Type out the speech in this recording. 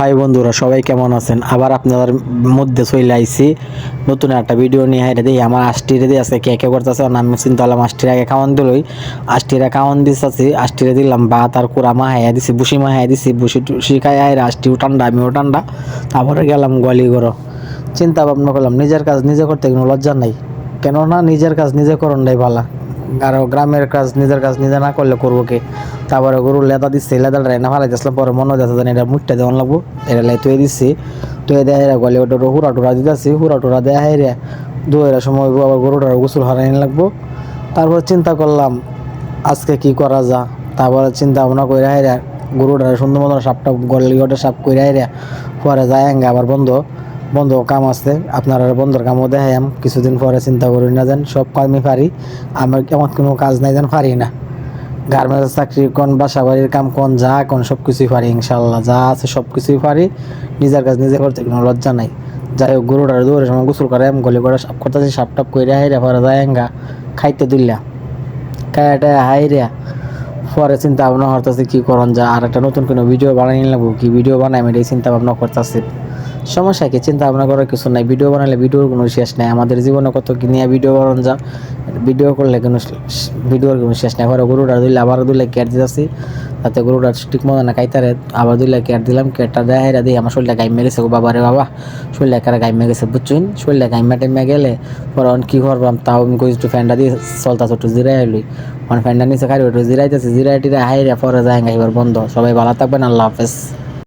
High বন্ধুরা, সবাই কেমন আছেন? আবার আপনাদের মধ্যে চলে আইছি নতুন একটা ভিডিও নিয়ে। হাইরে দেখি আমার আষ্টিরে দিয়ে আছে কে কে করতেছে। আমি চিন্তা করলাম আষ্টির আগে খাওয়ান দিলই, আষ্টিরা খাওয়ান দিচ্ছি। আষ্টিরে দিলাম ভাত আর কুড়া মাহাইয়া দিছি, বুসি মাহাইয়া দিছি। বুসি টুসি খাই হাইরে আষ্টিও ঠান্ডা, আমিও ঠান্ডা। তারপরে গেলাম গলি ঘর। চিন্তা ভাবনা করলাম নিজের কাজ নিজে করতে কোনো লজ্জা নাই, কেননা নিজের কাজ নিজে করণটাই ভালো। আর গ্রামের কাজ নিজের কাজ নিজে না করলে করবো কে? তারপরে গরুর লেদা দিচ্ছে, লেদাটা রান্না ভালো দিয়েছিলাম। পরে মনে হচ্ছে জানি এটা মুখটা দেওয়ান লাগবো, এটা লাই তুই দিচ্ছি। তুই দেয় হেরা গলে ওটা হুড়া টুরা দিতেছি, হুড়া টুরা দেয় হেরে দুয়ের সময় আবার গরুটার গোসল হারাইন লাগবো। তারপর চিন্তা করলাম আজকে কি করা যা। তারপরে চিন্তা ভাবনা করে হেরা গরুটার সুন্দর মতন সাপটা গলি ওটা সাপ করে হেরা পরে যায় আবার বন্ধ বন্ধ কাম আছে। আপনারা বন্ধুর কামও দেখাম কিছুদিন পরে। চিন্তা করি না যেন সব কামই পারি, আমার কেমন কোনো কাজ নাই যেন পারি না। গার্মেন্টস চাকরি কোন, বাসা বাড়ির কাম কোন, যা কোন সব কিছুই পারি ইনশাল্লাহ। যা আছে সব কিছুই পারি, নিজের কাজ নিজে করতে কোনো লজ্জা নাই। যাই হোক গরুটার দৌড়ের সময় গোসল করে গলি করে সাপ করতেছি, সাপ টাপ করে হাইরা পরে যায় খাইতে দিল্লা খাইটা হাইরা পরে চিন্তা ভাবনা করতেছি কি করন যা। আর একটা নতুন কোনো ভিডিও বানাই লাগবো, কি ভিডিও বানাই আমি এটাই চিন্তা ভাবনা করতেছি। সমস্যা কি, চিন্তা ভাবনা করার কিছু নাই। ভিডিও বানালে ভিডিওর কোনো শেষ নাই। আমাদের জীবনে কত কি নিয়ে ভিডিও বানান যা, ভিডিও করলে কোনো ভিডিওর কোনো শেষ নাই। পরে গরুটা দিলে আবার দিলে কেয়ার দিতেছি, তাতে গরুটা ঠিক মতো না খাইতারে। আবার দিলে কেয়ার দিলাম, কেয়ারটা দেয় দিই আমার শরীরটা গাইমে গেছে। বাবা রে বাবা, শরীরটা একারা গাইমে গেছে বুঝছেন। শরীরটা গাইমা টাইমে গেলে পরে কি করবাম, তাও আমি কই একটু ফ্যানটা দিয়ে চলতা ছোট জিরাই এলি। মানে ফ্যানটা নিচে খাই ওটু জিরাইতেছি, জিরাই টিরা হাইরা পরে যায় এবার বন্ধ। সবাই ভালো থাকবেন, আল্লাহ হাফেজ।